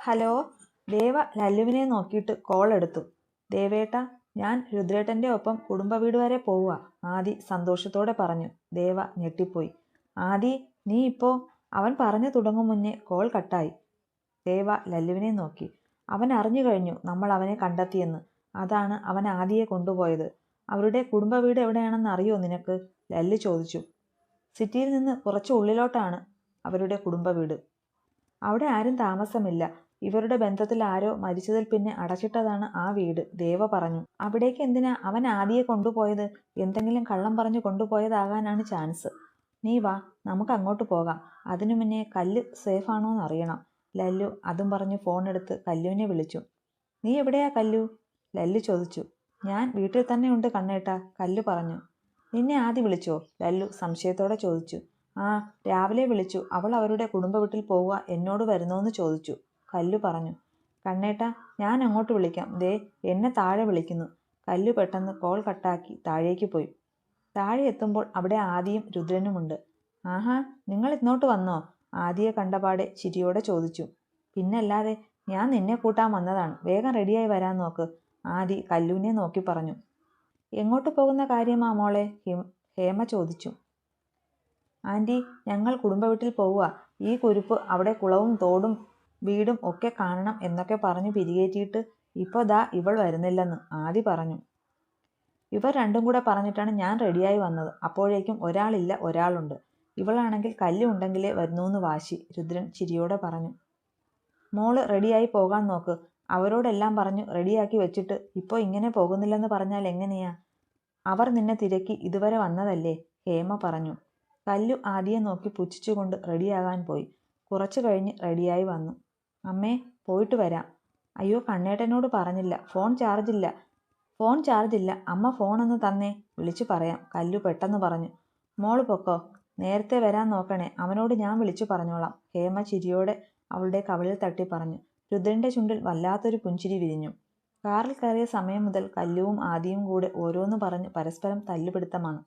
Hello. ദേവ ലല്ലുവിനെ നോക്കിയിട്ട് call എടുത്തു. ദേവേട്ടാ, ഞാൻ രുദ്രേട്ടൻ്റെ ഒപ്പം കുടുംബ വീട് വരെ പോവുക, ആദി സന്തോഷത്തോടെ പറഞ്ഞു. ദേവ ഞെട്ടിപ്പോയി. ആദി, നീ ഇപ്പോ? അവൻ പറഞ്ഞു തുടങ്ങും മുന്നേ കോൾ കട്ടായി. ദേവ ലല്ലുവിനെ നോക്കി. അവൻ അറിഞ്ഞു കഴിഞ്ഞു നമ്മൾ അവനെ കണ്ടെത്തിയെന്ന്. അതാണ് അവൻ ആദിയെ കൊണ്ടുപോയത്. അവരുടെ കുടുംബ വീട് എവിടെയാണെന്ന് അറിയോ നിനക്ക്? ലല്ലു ചോദിച്ചു. സിറ്റിയിൽ നിന്ന് കുറച്ച് ഉള്ളിലോട്ടാണ് അവരുടെ കുടുംബ വീട്. അവിടെ ആരും താമസമില്ല. ഇവരുടെ ബന്ധത്തിൽ ആരോ മരിച്ചതിൽ പിന്നെ അടച്ചിട്ടതാണ് ആ വീട്, ദേവ പറഞ്ഞു. അവിടേക്ക് എന്തിനാ അവൻ ആദിയെ കൊണ്ടുപോയത്? എന്തെങ്കിലും കള്ളം പറഞ്ഞു കൊണ്ടുപോയതാകാനാണ് ചാൻസ്. നീ വാ, നമുക്ക് അങ്ങോട്ട് പോകാം. അതിനു മുന്നേ കല്ല് സേഫ് ആണോന്ന് അറിയണം. ലല്ലു അതും പറഞ്ഞ് ഫോൺ എടുത്ത് കല്ലുവിനെ വിളിച്ചു. നീ എവിടെയാ കല്ലു? ലല്ലു ചോദിച്ചു. ഞാൻ വീട്ടിൽ തന്നെ ഉണ്ട് കണ്ണേട്ടാ, കല്ലു പറഞ്ഞു. നിന്നെ ആദി വിളിച്ചോ? ലല്ലു സംശയത്തോടെ ചോദിച്ചു. ആ, രാവിലെ വിളിച്ചു. അവൾ അവരുടെ കുടുംബ വീട്ടിൽ പോവുക, എന്നോട് വരുന്നോന്ന് ചോദിച്ചു, കല്ലു പറഞ്ഞു. കണ്ണേട്ടാ, ഞാൻ അങ്ങോട്ട് വിളിക്കാം. ദേ, എന്നെ താഴെ വിളിക്കുന്നു. കല്ലു പെട്ടെന്ന് കോൾ കട്ടാക്കി താഴേക്ക് പോയി. താഴെ എത്തുമ്പോൾ അവിടെ ആദിയും രുദ്രനുമുണ്ട്. ആഹാ, നിങ്ങൾ ഇങ്ങോട്ട് വന്നോ? ആദിയെ കണ്ടപാടെ ചിരിയോടെ ചോദിച്ചു. പിന്നല്ലാതെ, ഞാൻ നിന്നെ കൂട്ടാൻ വന്നതാണ്. വേഗം റെഡിയായി വരാൻ നോക്ക്, ആദി കല്ലുവിനെ നോക്കി പറഞ്ഞു. എങ്ങോട്ട് പോകുന്ന കാര്യമാ മോളെ? ഹേമ ചോദിച്ചു. ആൻറ്റി, ഞങ്ങൾ കുടുംബ വീട്ടിൽ പോവുക. ഈ കുരുപ്പ് അവിടെ കുളവും തോടും വീടും ഒക്കെ കാണണം എന്നൊക്കെ പറഞ്ഞു പിരികേറ്റിയിട്ട് ഇപ്പോൾ ദാ ഇവൾ വരുന്നില്ലെന്ന് ആദി പറഞ്ഞു. ഇവർ രണ്ടും കൂടെ പറഞ്ഞിട്ടാണ് ഞാൻ റെഡിയായി വന്നത്. അപ്പോഴേക്കും ഒരാളില്ല, ഒരാളുണ്ട്. ഇവളാണെങ്കിൽ കല്ല് ഉണ്ടെങ്കിലേ വരുന്നൂന്ന് വാശി, രുദ്രൻ ചിരിയോടെ പറഞ്ഞു. മോള് റെഡിയായി പോകാൻ നോക്ക്. അവരോടെല്ലാം പറഞ്ഞു റെഡിയാക്കി വെച്ചിട്ട് ഇപ്പോൾ ഇങ്ങനെ പോകുന്നില്ലെന്ന് പറഞ്ഞാൽ എങ്ങനെയാ? അവർ നിന്നെ തിരക്കി ഇതുവരെ വന്നതല്ലേ, ഹേമ പറഞ്ഞു. കല്ലു ആദിയെ നോക്കി പുച്ഛിച്ചുകൊണ്ട് റെഡിയാകാൻ പോയി. കുറച്ചു കഴിഞ്ഞ് റെഡിയായി വന്നു. അമ്മേ, പോയിട്ട് വരാം. അയ്യോ, കണ്ണേട്ടനോട് പറഞ്ഞില്ല. ഫോൺ ചാർജില്ല. അമ്മ ഫോണൊന്ന് തന്നേ, വിളിച്ചു പറയാം, കല്ലു പെട്ടെന്ന് പറഞ്ഞു. മോള് പൊക്കോ, നേരത്തെ വരാൻ നോക്കണേ. അവനോട് ഞാൻ വിളിച്ചു പറഞ്ഞോളാം, ഹേമ ചിരിയോടെ അവളുടെ കവിളിൽ തട്ടി പറഞ്ഞു. രുദ്രന്റെ ചുണ്ടിൽ വല്ലാത്തൊരു പുഞ്ചിരി വിരിഞ്ഞു. കാറിൽ കയറിയ സമയം മുതൽ കല്ലുവും ആദിയും കൂടെ ഓരോന്ന് പറഞ്ഞ് പരസ്പരം തല്ലുപിടുത്തമാണ്.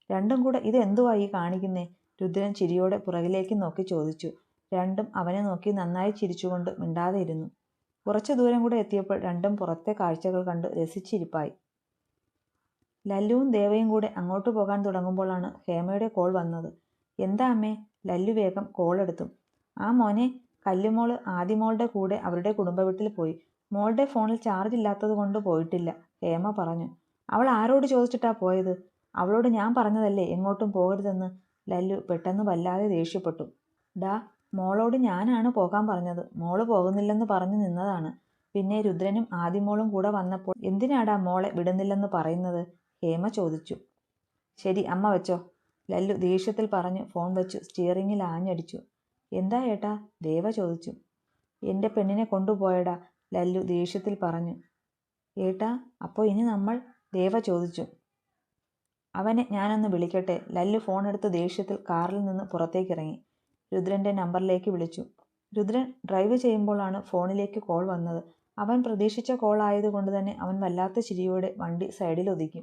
രണ്ടും കൂടെ ഇത് എന്തുവാ ഈ കാണിക്കുന്നേ? രുദ്രൻ ചിരിയോടെ പുറകിലേക്ക് നോക്കി ചോദിച്ചു. രണ്ടും അവനെ നോക്കി നന്നായി ചിരിച്ചുകൊണ്ട് മിണ്ടാതെ ഇരുന്നു. കുറച്ചു ദൂരം കൂടെ എത്തിയപ്പോൾ രണ്ടും പുറത്തെ കാഴ്ചകൾ കണ്ട് രസിച്ചിരിപ്പായി. ലല്ലുവും ദേവയും കൂടെ അങ്ങോട്ട് പോകാൻ തുടങ്ങുമ്പോഴാണ് ഹേമയുടെ കോൾ വന്നത്. എന്താ അമ്മേ? ലല്ലു വേഗം കോൾ എടുത്തു. ആ മോനെ, കല്ലുമോള് ആദിമോളുടെ കൂടെ അവരുടെ കുടുംബ വീട്ടിൽ പോയി. മോളുടെ ഫോണിൽ ചാർജ് ഇല്ലാത്തത് കൊണ്ട് പോയിട്ടില്ല, ഹേമ പറഞ്ഞു. അവൾ ആരോട് ചോദിച്ചിട്ടാ പോയത്? അവളോട് ഞാൻ പറഞ്ഞതല്ലേ എങ്ങോട്ടും പോകരുതെന്ന്. ലല്ലു പെട്ടെന്ന് വല്ലാതെ ദേഷ്യപ്പെട്ടു. ഡാ, മോളോട് ഞാനാണ് പോകാൻ പറഞ്ഞത്. മോള് പോകുന്നില്ലെന്ന് പറഞ്ഞു നിന്നതാണ്. പിന്നെ രുദ്രനും ആദിമോളും കൂടെ വന്നപ്പോൾ എന്തിനാടാ മോളെ വിടുന്നില്ലെന്ന് പറയുന്നത്? ഹേമ ചോദിച്ചു. ശരി, അമ്മ വെച്ചോ, ലല്ലു ദേഷ്യത്തിൽ പറഞ്ഞ് ഫോൺ വെച്ചു സ്റ്റിയറിങ്ങിൽ ആഞ്ഞടിച്ചു. എന്താ ഏട്ടാ? ദേവ ചോദിച്ചു. എൻ്റെ പെണ്ണിനെ കൊണ്ടുപോയടാ, ലല്ലു ദേഷ്യത്തിൽ പറഞ്ഞു. ഏട്ടാ, അപ്പോൾ ഇനി നമ്മൾ? ദേവ ചോദിച്ചു. അവനെ ഞാനൊന്ന് വിളിക്കട്ടെ. ലല്ലു ഫോണെടുത്ത് ദേഷ്യത്തിൽ കാറിൽ നിന്ന് പുറത്തേക്കിറങ്ങി. രുദ്രന്റെ നമ്പറിലേക്ക് വിളിച്ചു. രുദ്രൻ ഡ്രൈവ് ചെയ്യുമ്പോഴാണ് ഫോണിലേക്ക് കോൾ വന്നത്. അവൻ പ്രതീക്ഷിച്ച കോൾ ആയതുകൊണ്ട് തന്നെ അവൻ വല്ലാത്ത ചിരിയോടെ വണ്ടി സൈഡിൽ ഒതുക്കി.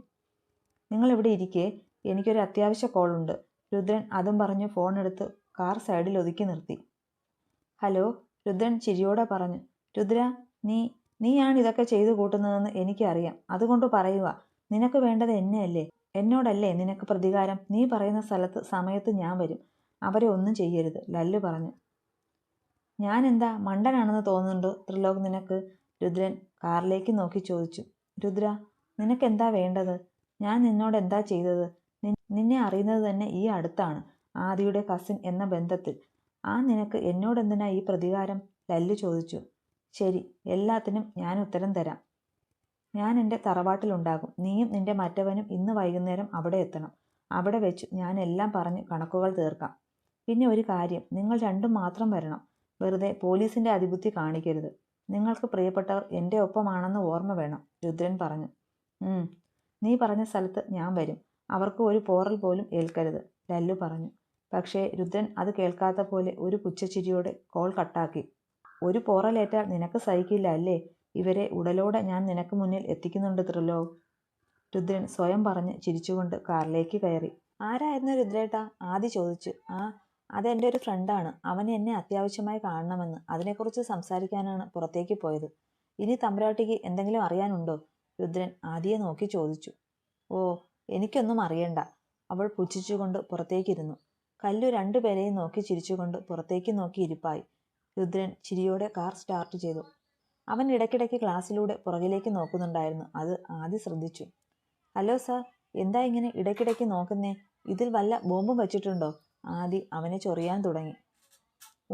നിങ്ങൾ ഇവിടെ ഇരിക്കേ, എനിക്കൊരു അത്യാവശ്യ കോളുണ്ട്. രുദ്രൻ അതും പറഞ്ഞ് ഫോണെടുത്ത് കാർ സൈഡിൽ ഒതുക്കി നിർത്തി. ഹലോ, രുദ്രൻ ചിരിയോടെ പറഞ്ഞു. രുദ്ര, നീയാണ് ഇതൊക്കെ ചെയ്തു കൂട്ടുന്നതെന്ന് എനിക്കറിയാം. അതുകൊണ്ട് പറയുക, നിനക്ക് വേണ്ടത് എന്നെയല്ലേ? എന്നോടല്ലേ നിനക്ക് പ്രതികാരം? നീ പറയുന്ന സ്ഥലത്ത് സമയത്ത് ഞാൻ വരും. അവരെ ഒന്നും ചെയ്യരുത്, ലല്ലു പറഞ്ഞു. ഞാൻ എന്താ മണ്ടനാണെന്ന് തോന്നുന്നുണ്ടോ ത്രിലോക് നിനക്ക്? രുദ്രൻ കാറിലേക്ക് നോക്കി ചോദിച്ചു. രുദ്ര, നിനക്കെന്താ വേണ്ടത്? ഞാൻ നിന്നോട് എന്താ ചെയ്തത്? നിന്നെ അറിയുന്നത് തന്നെ ഈ അടുത്താണ്, ആദിയുടെ കസിൻ എന്ന ബന്ധത്തിൽ. നിനക്ക് എന്നോടെന്തിനാ ഈ പ്രതികാരം? ലല്ലു ചോദിച്ചു. ശരി, എല്ലാത്തിനും ഞാൻ ഉത്തരം തരാം. ഞാൻ എൻ്റെ തറവാട്ടിലുണ്ടാകും. നീയും നിന്റെ മറ്റവനും ഇന്ന് വൈകുന്നേരം അവിടെ എത്തണം. അവിടെ വെച്ച് ഞാൻ എല്ലാം പറഞ്ഞ് കണക്കുകൾ തീർക്കാം. പിന്നെ ഒരു കാര്യം, നിങ്ങൾ രണ്ടും മാത്രം വരണം. വെറുതെ പോലീസിന്റെ അതിബുദ്ധി കാണിക്കരുത്. നിങ്ങൾക്ക് പ്രിയപ്പെട്ടവർ എൻ്റെ ഒപ്പമാണെന്ന് ഓർമ്മ വേണം, രുദ്രൻ പറഞ്ഞു. നീ പറഞ്ഞ സ്ഥലത്ത് ഞാൻ വരും. അവർക്ക് ഒരു പോറൽ പോലും ഏൽക്കരുത്, ലല്ലു പറഞ്ഞു. പക്ഷേ രുദ്രൻ അത് കേൾക്കാത്ത പോലെ ഒരു പുച്ഛച്ചിരിയോടെ കോൾ കട്ടാക്കി. ഒരു പോറലേറ്റാൽ നിനക്ക് സഹിക്കില്ല അല്ലേ? ഇവരെ ഉടലോടെ ഞാൻ നിനക്ക് മുന്നിൽ എത്തിക്കുന്നുണ്ട് ത്രിലോക്, രുദ്രൻ സ്വയം പറഞ്ഞ് ചിരിച്ചുകൊണ്ട് കാറിലേക്ക് കയറി. ആരായിരുന്നു രുദ്രേട്ടാ? ആദി ചോദിച്ചു. അതെൻ്റെ ഒരു ഫ്രണ്ടാണ്. അവന് എന്നെ അത്യാവശ്യമായി കാണണമെന്ന്. അതിനെക്കുറിച്ച് സംസാരിക്കാനാണ് പുറത്തേക്ക് പോയത്. ഇനി തമ്പുരാട്ടിക്ക് എന്തെങ്കിലും അറിയാനുണ്ടോ? രുദ്രൻ ആദിയെ നോക്കി ചോദിച്ചു. ഓ, എനിക്കൊന്നും അറിയണ്ട. അവൾ പുച്ഛിച്ചുകൊണ്ട് പുറത്തേക്കിരുന്നു. കല്ലു രണ്ടുപേരെയും നോക്കി ചിരിച്ചുകൊണ്ട് പുറത്തേക്ക് നോക്കി ഇരിപ്പായി. രുദ്രൻ ചിരിയോടെ കാർ സ്റ്റാർട്ട് ചെയ്തു. അവൻ ഇടയ്ക്കിടയ്ക്ക് ഗ്ലാസ്സിലൂടെ പുറകിലേക്ക് നോക്കുന്നുണ്ടായിരുന്നു. അത് ആദി ശ്രദ്ധിച്ചു. ഹലോ സാർ, എന്താ ഇങ്ങനെ ഇടയ്ക്കിടയ്ക്ക് നോക്കുന്നേ? ഇതിൽ വല്ല ബോംബും വച്ചിട്ടുണ്ടോ? ആദി അവനെ ചൊറിയാൻ തുടങ്ങി.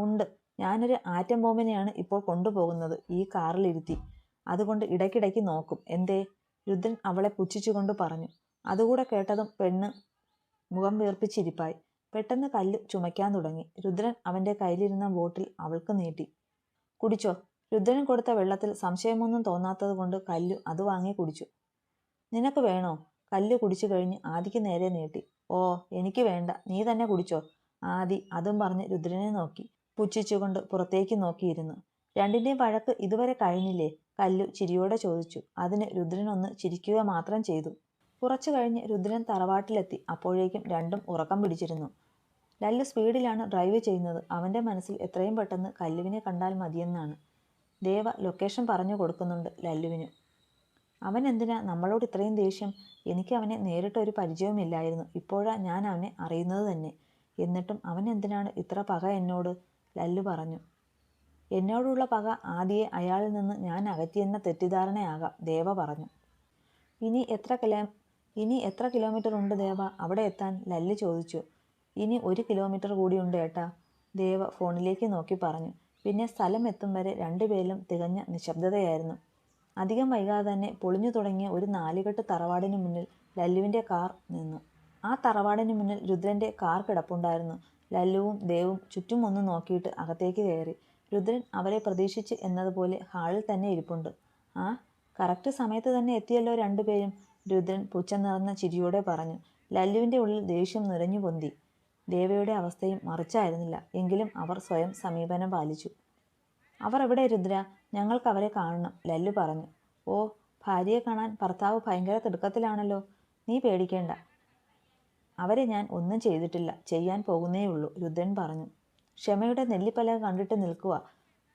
ഉണ്ട്, ഞാനൊരു ആറ്റം ബോംബിനെയാണ് ഇപ്പോൾ കൊണ്ടുപോകുന്നത് ഈ കാറിലിരുത്തി. അതുകൊണ്ട് ഇടയ്ക്കിടയ്ക്ക് നോക്കും. എന്തേ? രുദ്രൻ അവളെ പുച്ഛിച്ചുകൊണ്ട് പറഞ്ഞു. അതുകൂടെ കേട്ടതും പെണ്ണ് മുഖം വീർപ്പിച്ചിരിപ്പായി. പെട്ടെന്ന് കല്ല് ചുമയ്ക്കാൻ തുടങ്ങി. രുദ്രൻ അവന്റെ കയ്യിലിരുന്ന ബോട്ടിൽ അവൾക്ക് നീട്ടി. കുടിച്ചോ. രുദ്രൻ കൊടുത്ത വെള്ളത്തിൽ സംശയമൊന്നും തോന്നാത്തത് കൊണ്ട് കല്ലു അത് വാങ്ങി കുടിച്ചു. നിനക്ക് വേണോ? കല്ലു കുടിച്ചു കഴിഞ്ഞ് ആദിക്ക് നേരെ നീട്ടി. ഓ, എനിക്ക് വേണ്ട, നീ തന്നെ കുടിച്ചോ. ആദി അതും പറഞ്ഞ് രുദ്രനെ നോക്കി പുച്ഛിച്ചുകൊണ്ട് പുറത്തേക്ക് നോക്കിയിരുന്നു. രണ്ടിന്റെയും വഴക്ക് ഇതുവരെ കഴിഞ്ഞില്ലേ? കല്ലു ചിരിയോടെ ചോദിച്ചു. അതിന് രുദ്രൻ ഒന്ന് ചിരിക്കുക മാത്രം ചെയ്തു. കുറച്ചു കഴിഞ്ഞ് രുദ്രൻ തറവാട്ടിലെത്തി. അപ്പോഴേക്കും രണ്ടും ഉറക്കം പിടിച്ചിരുന്നു. ലല്ലു സ്പീഡിലാണ് ഡ്രൈവ് ചെയ്യുന്നത്. അവന്റെ മനസ്സിൽ എത്രയും പെട്ടെന്ന് കല്ലുവിനെ കണ്ടാൽ മതിയെന്നാണ്. ദേവ ലൊക്കേഷൻ പറഞ്ഞു കൊടുക്കുന്നുണ്ട് ലല്ലുവിന്. അവൻ എന്തിനാ നമ്മളോട് ഇത്രയും ദേഷ്യം? എനിക്ക് അവനെ നേരിട്ടൊരു പരിചയവുമില്ലായിരുന്നു. ഇപ്പോഴാ ഞാൻ അവനെ അറിയുന്നത് തന്നെ. എന്നിട്ടും അവൻ എന്തിനാണ് ഇത്ര പക എന്നോട്? ലല്ലു പറഞ്ഞു. എന്നോടുള്ള പക ആദിയെ അയാളിൽ നിന്ന് ഞാൻ അകറ്റിയെന്ന തെറ്റിദ്ധാരണയാകാം, ദേവ പറഞ്ഞു. ഇനി എത്ര കിലോമീറ്റർ ഉണ്ട് ദേവ അവിടെ എത്താൻ? ലല്ലു ചോദിച്ചു. ഇനി 1 കിലോമീറ്റർ കൂടിയുണ്ട് ഏട്ടാ, ദേവ ഫോണിലേക്ക് നോക്കി പറഞ്ഞു. പിന്നെ സ്ഥലം എത്തും വരെ രണ്ടുപേരിലും തികഞ്ഞ നിശബ്ദതയായിരുന്നു. അധികം വൈകാതെ തന്നെ പൊളിഞ്ഞു തുടങ്ങിയ ഒരു 4 കെട്ട് തറവാടിന് മുന്നിൽ ലല്ലുവിന്റെ കാർ നിന്നു. ആ തറവാടിന് മുന്നിൽ രുദ്രന്റെ കാർ കിടപ്പുണ്ടായിരുന്നു. ലല്ലുവും ദേവും ചുറ്റും ഒന്ന് നോക്കിയിട്ട് അകത്തേക്ക് കയറി. രുദ്രൻ അവരെ പ്രതീക്ഷിച്ച് എന്നതുപോലെ ഹാളിൽ തന്നെ ഇരിപ്പുണ്ട്. ആ, കറക്റ്റ് സമയത്ത് തന്നെ എത്തിയല്ലോ രണ്ടുപേരും, രുദ്രൻ പുച്ഛം നിറഞ്ഞ ചിരിയോടെ പറഞ്ഞു. ലല്ലുവിന്റെ ഉള്ളിൽ ദേഷ്യം നുരഞ്ഞു പൊന്തി. ദേവയുടെ അവസ്ഥയും മറിച്ചായിരുന്നില്ല. എങ്കിലും അവർ സ്വയം സമീപനം പാലിച്ചു. അവർ എവിടെ രുദ്ര? ഞങ്ങൾക്ക് അവരെ കാണണം, ലല്ലു പറഞ്ഞു. ഓ, ഭാര്യയെ കാണാൻ ഭർത്താവ് ഭയങ്കര തിടുക്കത്തിലാണല്ലോ. നീ പേടിക്കേണ്ട, അവരെ ഞാൻ ഒന്നും ചെയ്തിട്ടില്ല, ചെയ്യാൻ പോകുന്നേയുള്ളൂ, രുദ്രൻ പറഞ്ഞു. ക്ഷമയുടെ നെല്ലിപ്പലക കണ്ടിട്ട് നിൽക്കുക,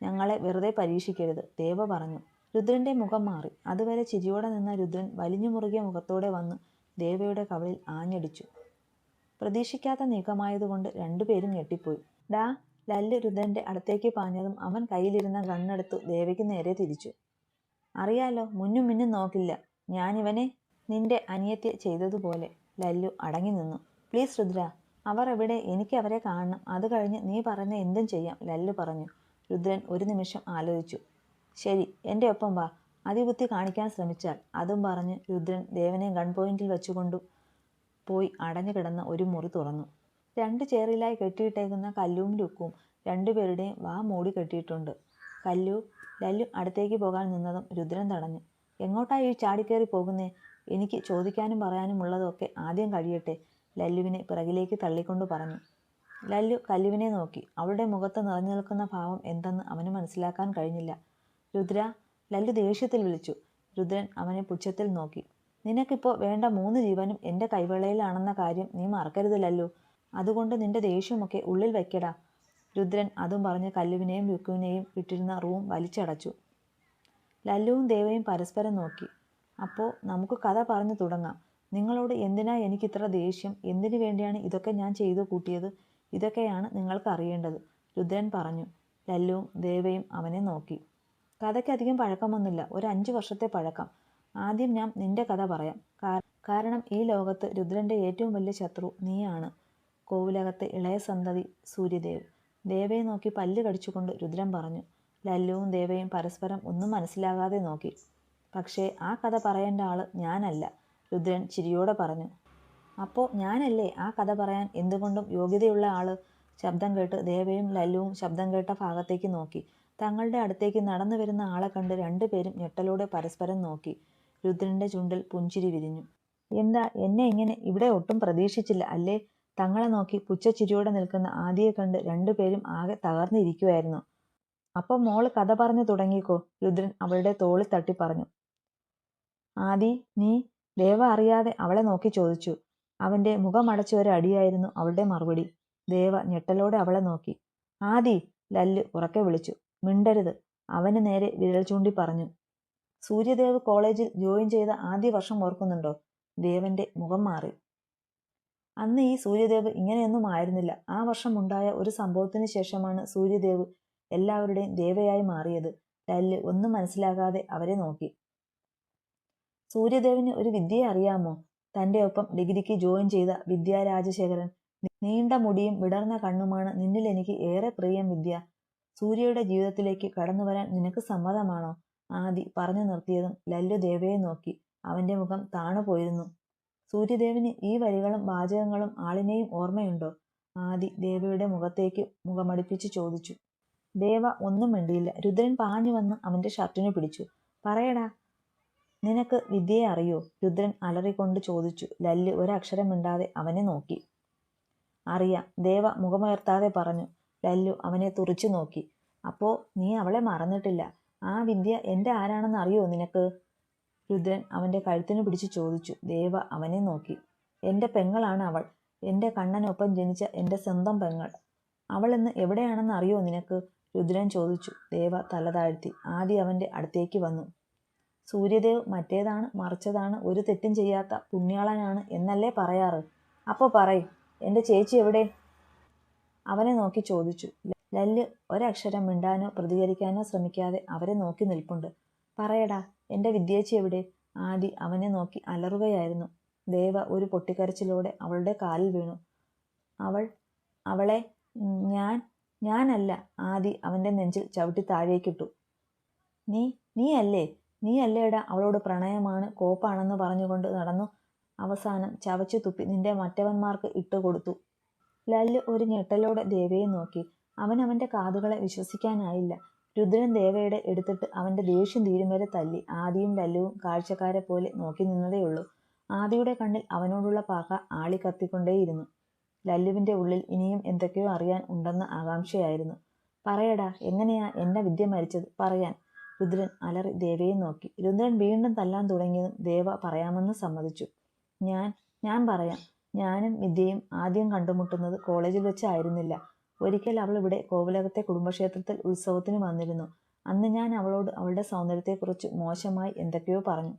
ഞങ്ങളെ വെറുതെ പരീക്ഷിക്കരുത്, ദേവ പറഞ്ഞു. രുദ്രന്റെ മുഖം മാറി. അതുവരെ ചിരിയോടെ നിന്ന രുദ്രൻ വലിഞ്ഞു മുറുകിയ മുഖത്തോടെ വന്ന് ദേവയുടെ കവിളിൽ ആഞ്ഞടിച്ചു. പ്രതീക്ഷിക്കാത്ത നീക്കമായതുകൊണ്ട് രണ്ടുപേരും ഞെട്ടിപ്പോയി. ഡാ, ലല്ലു രുദ്രന്റെ അടുത്തേക്ക് പാഞ്ഞതും അവൻ കയ്യിലിരുന്ന ഗണ്ണെടുത്തു ദേവയ്ക്ക് നേരെ തിരിച്ചു. അറിയാലോ, മുന്നും മിന്നും നോക്കില്ല. ഞാനിവനെ നിന്റെ അനിയത്തി ചെയ്തതുപോലെ. ലല്ലു അടങ്ങി നിന്നു. പ്ലീസ് രുദ്ര, അവർ എവിടെ? എനിക്ക് അവരെ കാണണം. അത് കഴിഞ്ഞ് നീ പറയുന്ന എന്തും ചെയ്യാം, ലല്ലു പറഞ്ഞു. രുദ്രൻ ഒരു നിമിഷം ആലോചിച്ചു. ശരി, എൻ്റെ ഒപ്പം വാ. അതിബുദ്ധി കാണിക്കാൻ ശ്രമിച്ചാൽ. അതും പറഞ്ഞ് രുദ്രൻ ദേവനെ ഗൺ പോയിന്റിൽ വെച്ചുകൊണ്ടു പോയി അടഞ്ഞു കിടന്ന ഒരു മുറി തുറന്നു. 2 ചേറിലായി കെട്ടിയിട്ടേക്കുന്ന കല്ലുവും ലുക്കും രണ്ടുപേരുടെയും വാ മൂടി കെട്ടിയിട്ടുണ്ട്. ലല്ലു അടുത്തേക്ക് പോകാൻ നിന്നതും രുദ്രൻ തടഞ്ഞു. എങ്ങോട്ടായി ഈ ചാടിക്കേറി പോകുന്നേ? എനിക്ക് ചോദിക്കാനും പറയാനും ഉള്ളതൊക്കെ ആദ്യം കഴിയട്ടെ, ലല്ലുവിനെ പിറകിലേക്ക് തള്ളിക്കൊണ്ട് പറഞ്ഞു. ലല്ലു കല്ലുവിനെ നോക്കി. അവളുടെ മുഖത്ത് നിറഞ്ഞു നിൽക്കുന്ന ഭാവം എന്തെന്ന് അവന് മനസ്സിലാക്കാൻ കഴിഞ്ഞില്ല. രുദ്ര, ലല്ലു ദേഷ്യത്തിൽ വിളിച്ചു. രുദ്രൻ അവനെ പുച്ഛത്തിൽ നോക്കി. നിനക്കിപ്പോൾ വേണ്ട 3 ജീവനും എൻ്റെ കൈവേളയിലാണെന്ന കാര്യം നീ മറക്കരുത് ലല്ലു. അതുകൊണ്ട് നിന്റെ ദേഷ്യമൊക്കെ ഉള്ളിൽ വെക്കടാ. രുദ്രൻ അതും പറഞ്ഞ് കല്ലുവിനെയും ലുക്കുവിനെയും ഇട്ടിരുന്ന റൂം വലിച്ചടച്ചു. ലല്ലുവും ദേവയും പരസ്പരം നോക്കി. അപ്പോൾ നമുക്ക് കഥ പറഞ്ഞു തുടങ്ങാം. നിങ്ങളോട് എന്തിനാ എനിക്കിത്ര ദേഷ്യം? എന്തിനു വേണ്ടിയാണ് ഇതൊക്കെ ഞാൻ ചെയ്തു കൂട്ടിയത്? ഇതൊക്കെയാണ് നിങ്ങൾക്ക് അറിയേണ്ടത്, രുദ്രൻ പറഞ്ഞു. ലല്ലുവും ദേവയും അവനെ നോക്കി. കഥയ്ക്കധികം പഴക്കമൊന്നുമില്ല, ഒരു 5 വർഷത്തെ പഴക്കം. ആദ്യം ഞാൻ നിന്റെ കഥ പറയാം. കാരണം ഈ ലോകത്ത് രുദ്രന്റെ ഏറ്റവും വലിയ ശത്രു നീയാണ്. കോവിലകത്തെ ഇളയ സന്തതി സൂര്യദേവ്. ദേവയെ നോക്കി പല്ല് കടിച്ചുകൊണ്ട് രുദ്രൻ പറഞ്ഞു. ലല്ലുവും ദേവയും പരസ്പരം ഒന്നും മനസ്സിലാകാതെ നോക്കി. പക്ഷേ ആ കഥ പറയേണ്ട ആള് ഞാനല്ല, രുദ്രൻ ചിരിയോടെ പറഞ്ഞു. അപ്പോൾ ഞാനല്ലേ ആ കഥ പറയാൻ എന്തുകൊണ്ടും യോഗ്യതയുള്ള ആള്? ശബ്ദം കേട്ട് ദേവയും ലല്ലുവും ശബ്ദം കേട്ട ഭാഗത്തേക്ക് നോക്കി. തങ്ങളുടെ അടുത്തേക്ക് നടന്നു വരുന്ന ആളെ കണ്ട് രണ്ടുപേരും ഞെട്ടലോടെ പരസ്പരം നോക്കി. രുദ്രന്റെ ചുണ്ടിൽ പുഞ്ചിരി വിരിഞ്ഞു. എന്താ, എന്നെ ഇങ്ങനെ ഇവിടെ ഒട്ടും പ്രതീക്ഷിച്ചില്ല അല്ലേ? തങ്ങളെ നോക്കി പുച്ഛച്ചിരിയോടെ നിൽക്കുന്ന ആദിയെ കണ്ട് രണ്ടുപേരും ആകെ തകർന്നിരിക്കുമായിരുന്നു. അപ്പൊ മോള് കഥ പറഞ്ഞു തുടങ്ങിക്കോ, രുദ്രൻ അവളുടെ തോളിൽ തട്ടി പറഞ്ഞു. ആദി, നീ? ദേവ അറിയാതെ അവളെ നോക്കി ചോദിച്ചു. അവന്റെ മുഖമടച്ച ഒരു അടിയായിരുന്നു അവളുടെ മറുപടി. ദേവ ഞെട്ടലോടെ അവളെ നോക്കി. ആദി, ലല്ലു ഉറക്കെ വിളിച്ചു. മിണ്ടരുത്, അവന് നേരെ വിരൽ ചൂണ്ടി പറഞ്ഞു. സൂര്യദേവ് കോളേജിൽ ജോയിൻ ചെയ്ത ആദ്യ വർഷം ഓർക്കുന്നുണ്ടോ? ദേവന്റെ മുഖം മാറി. അന്ന് ഈ സൂര്യദേവ് ഇങ്ങനെയൊന്നും ആയിരുന്നില്ല. ആ വർഷം ഉണ്ടായ ഒരു സംഭവത്തിന് ശേഷമാണ് സൂര്യദേവ് എല്ലാവരുടെയും ദേവയായി മാറിയത്. ലല്ലു ഒന്നും മനസ്സിലാകാതെ അവരെ നോക്കി. സൂര്യദേവിന് ഒരു വിദ്യയെ അറിയാമോ? തന്റെ ഒപ്പം ഡിഗ്രിക്ക് ജോയിൻ ചെയ്ത വിദ്യ രാജശേഖരൻ. നീണ്ട മുടിയും വിടർന്ന കണ്ണുമാണ് നിന്നിൽ എനിക്ക് ഏറെ പ്രിയം വിദ്യ. സൂര്യയുടെ ജീവിതത്തിലേക്ക് കടന്നു വരാൻ നിനക്ക് സമ്മതമാണോ? ആദി പറഞ്ഞു നിർത്തിയതും ലല്ലു ദേവയെ നോക്കി. അവന്റെ മുഖം താണുപോയിരുന്നു. സൂര്യദേവിന് ഈ വരികളും വാചകങ്ങളും ആളിനെയും ഓർമ്മയുണ്ടോ? ആദി ദേവയുടെ മുഖത്തേക്ക് മുഖമടിപ്പിച്ച് ചോദിച്ചു. ദേവ ഒന്നും മിണ്ടിയില്ല. രുദ്രൻ പാഞ്ഞു വന്ന് അവന്റെ ഷർട്ടിനു പിടിച്ചു. പറയടാ, നിനക്ക് വിദ്യയെ അറിയോ? രുദ്രൻ അലറിക്കൊണ്ട് ചോദിച്ചു. ലല്ലു ഒരക്ഷരം മിണ്ടാതെ അവനെ നോക്കി. അറിയാം, ദേവ മുഖമുയർത്താതെ പറഞ്ഞു. ലല്ലു അവനെ തുറിച്ചു നോക്കി. അപ്പോ നീ അവളെ മറന്നിട്ടില്ല? ആ വിദ്യ എന്റെ ആരാണെന്ന് അറിയോ നിനക്ക്? രുദ്രൻ അവന്റെ കഴുത്തിനു പിടിച്ച് ചോദിച്ചു. ദേവ അവനെ നോക്കി. എന്റെ പെങ്ങളാണ് അവൾ. എന്റെ കണ്ണനൊപ്പം ജനിച്ച എന്റെ സ്വന്തം പെങ്ങൾ. അവൾ ഇന്ന് എവിടെയാണെന്ന് അറിയോ നിനക്ക്? രുദ്രൻ ചോദിച്ചു. ദേവ തല താഴ്ത്തി. ആദി അവന്റെ അടുത്തേക്ക് വന്നു. സൂര്യദേവ് മറ്റേതാണ് മറിച്ചതാണ്, ഒരു തെറ്റും ചെയ്യാത്ത പുണ്യാളനാണ് എന്നല്ലേ പറയാറ്? അപ്പോ പറയ്, എന്റെ ചേച്ചി എവിടെ? അവനെ നോക്കി ചോദിച്ചു. ലല്ലു ഒരക്ഷരം മിണ്ടാനോ പ്രതികരിക്കാനോ ശ്രമിക്കാതെ അവരെ നോക്കി നിൽപ്പുണ്ട്. പറയടാ, എന്റെ വിദ്യേച്ചി എവിടെ? ആദി അവനെ നോക്കി അലറുകയായിരുന്നു. ദേവ ഒരു പൊട്ടിക്കരച്ചിലോടെ അവളുടെ കാലിൽ വീണു. അവളെ ഞാനല്ല. ആദി അവന്റെ നെഞ്ചിൽ ചവിട്ടി താഴേക്കിട്ടു. നീ അല്ലേടാ അവളോട് പ്രണയമാണ് കോപ്പാണെന്ന് പറഞ്ഞുകൊണ്ട് നടന്നു. അവസാനം ചവച്ചു തുപ്പി നിന്റെ മറ്റവന്മാർക്ക് ഇട്ടുകൊടുത്തു. ലല്ലു ഒരു ഞെട്ടലോടെ ദേവയെ നോക്കി. അവന്റെ കാതുകളെ വിശ്വസിക്കാനായില്ല. രുദ്രൻ ദേവയുടെ എടുത്തിട്ട് അവന്റെ ദേഷ്യം തീരും വരെ തല്ലി. ആദിയും ലല്ലുവും കാഴ്ചക്കാരെ പോലെ നോക്കി നിന്നതേയുള്ളൂ. ആദിയുടെ കണ്ണിൽ അവനോടുള്ള പക ആളിക്കത്തിക്കൊണ്ടേയിരുന്നു. ലല്ലുവിന്റെ ഉള്ളിൽ ഇനിയും എന്തൊക്കെയോ അറിയാൻ ഉണ്ടെന്ന ആകാംക്ഷയായിരുന്നു. പറയടാ, എങ്ങനെയാ എന്നെ വിദ്യ മരിച്ചത്? പറയാൻ. രുദ്രൻ അലറി ദേവയെ നോക്കി. രുദ്രൻ വീണ്ടും തല്ലാൻ തുടങ്ങിയതും ദേവ പറയാമെന്ന് സമ്മതിച്ചു. ഞാൻ പറയാം. ഞാനും വിദ്യയും ആദ്യം കണ്ടുമുട്ടുന്നത് കോളേജിൽ വെച്ചായിരുന്നില്ല. ഒരിക്കൽ അവൾ ഇവിടെ കോവിലകത്തെ കുടുംബക്ഷേത്രത്തിൽ ഉത്സവത്തിന് വന്നിരുന്നു. അന്ന് ഞാൻ അവളോട് അവളുടെ സൗന്ദര്യത്തെക്കുറിച്ച് മോശമായി എന്തൊക്കെയോ പറഞ്ഞു.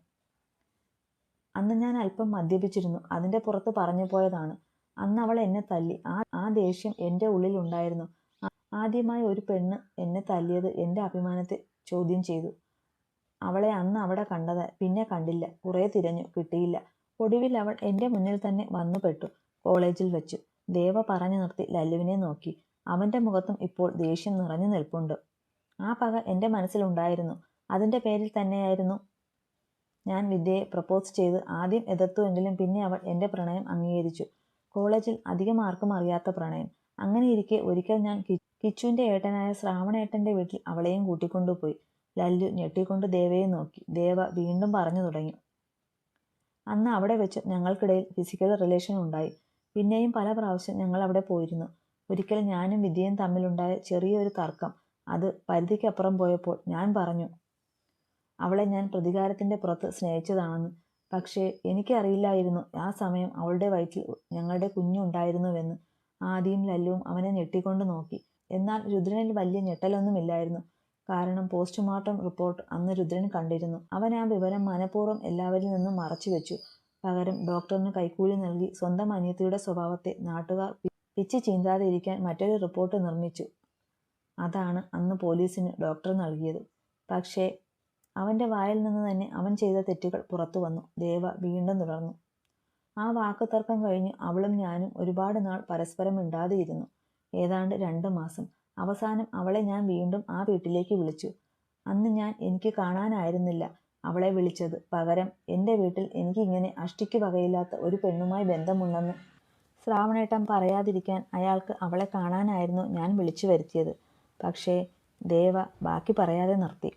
അന്ന് ഞാൻ അല്പം മദ്യപിച്ചിരുന്നു. അതിന്റെ പുറത്ത് പറഞ്ഞു പോയതാണ്. അന്ന് അവൾ എന്നെ തല്ലി. ആ ദേഷ്യം എന്റെ ഉള്ളിൽ ഉണ്ടായിരുന്നു. ആദ്യമായി ഒരു പെണ്ണ് എന്നെ തല്ലിയത് എന്റെ അഭിമാനത്തെ ചോദ്യം ചെയ്തു. അവളെ അന്ന് അവിടെ കണ്ടത്, പിന്നെ കണ്ടില്ല. കുറെ തിരഞ്ഞു, കിട്ടിയില്ല. ഒടുവിൽ അവൾ എന്റെ മുന്നിൽ തന്നെ വന്നു പെട്ടു, കോളേജിൽ വെച്ചു. ദേവ പറഞ്ഞു നിർത്തി ലല്ലുവിനെ നോക്കി. അവന്റെ മുഖത്തും ഇപ്പോൾ ദേഷ്യം നിറഞ്ഞു നിൽപ്പുണ്ട്. ആ പക എന്റെ മനസ്സിലുണ്ടായിരുന്നു. അതിന്റെ പേരിൽ തന്നെയായിരുന്നു ഞാൻ വിദ്യയെ പ്രപ്പോസ് ചെയ്ത്. ആദ്യം എതിർത്തുവെങ്കിലും പിന്നെ അവൾ എന്റെ പ്രണയം അംഗീകരിച്ചു. കോളേജിൽ അധികം ആർക്കും അറിയാത്ത പ്രണയം. അങ്ങനെയിരിക്കെ ഒരിക്കൽ ഞാൻ കിച്ചുവിന്റെ ഏട്ടനായ ശ്രാവണേട്ടന്റെ വീട്ടിൽ അവളെയും കൂട്ടിക്കൊണ്ടുപോയി. ലല്ലു ഞെട്ടിക്കൊണ്ട് ദേവയെ നോക്കി. ദേവ വീണ്ടും പറഞ്ഞു തുടങ്ങി. അന്ന് അവിടെ വെച്ച് ഞങ്ങൾക്കിടയിൽ ഫിസിക്കൽ റിലേഷൻ ഉണ്ടായി. പിന്നെയും പല പ്രാവശ്യം ഞങ്ങൾ അവിടെ പോയിരുന്നു. ഒരിക്കൽ ഞാനും വിദ്യയും തമ്മിലുണ്ടായ ചെറിയൊരു തർക്കം, അത് പരിധിക്കപ്പുറം പോയപ്പോൾ ഞാൻ പറഞ്ഞു അവളെ ഞാൻ പ്രതികാരത്തിന്റെ പുറത്ത് സ്നേഹിച്ചതാണെന്ന്. പക്ഷേ എനിക്കറിയില്ലായിരുന്നു ആ സമയം അവളുടെ വയറ്റിൽ ഞങ്ങളുടെ കുഞ്ഞുണ്ടായിരുന്നുവെന്ന്. ആദിയും ലല്ലുവും അവനെ ഞെട്ടിക്കൊണ്ട് നോക്കി. എന്നാൽ രുദ്രനിൽ വലിയ ഞെട്ടലൊന്നുമില്ലായിരുന്നു. കാരണം പോസ്റ്റ്മോർട്ടം റിപ്പോർട്ട് അന്ന് രുദ്രൻ കണ്ടിരുന്നു. അവൻ ആ വിവരം മനഃപൂർവ്വം എല്ലാവരിൽ നിന്നും മറച്ചുവെച്ചു. പകരം ഡോക്ടറിന് കൈക്കൂലി നൽകി സ്വന്തം അനിയത്തിയുടെ സ്വഭാവത്തെ നാട്ടുകാർ പിച്ചി ചീന്താതെ ഇരിക്കാൻ മറ്റൊരു റിപ്പോർട്ട് നിർമ്മിച്ചു. അതാണ് അന്ന് പോലീസിന് ഡോക്ടർ നൽകിയത്. പക്ഷേ അവന്റെ വായിൽ നിന്ന് തന്നെ അവൻ ചെയ്ത തെറ്റുകൾ പുറത്തു വന്നു. ദേവ വീണ്ടും തുടർന്നു. ആ വാക്ക് തർക്കം കഴിഞ്ഞ് അവളും ഞാനും ഒരുപാട് നാൾ പരസ്പരം മിണ്ടാതെയിരുന്നു. ഏതാണ്ട് 2 മാസം. അവസാനം അവളെ ഞാൻ വീണ്ടും ആ വീട്ടിലേക്ക് വിളിച്ചു. അന്ന് ഞാൻ എനിക്ക് കാണാനായിരുന്നില്ല അവളെ വിളിച്ചത്. പകരം എൻ്റെ വീട്ടിൽ എനിക്ക് ഇങ്ങനെ അഷ്ടിക്ക് വകയില്ലാത്ത ഒരു പെണ്ണുമായി ബന്ധമുണ്ടെന്ന് ശ്രാവണേട്ടൻ പറയാതിരിക്കാൻ അയാൾക്ക് അവളെ കാണാനായിരുന്നു ഞാൻ വിളിച്ചു വരുത്തിയത്. പക്ഷേ ദേവ ബാക്കി പറയാതെ നിർത്തി.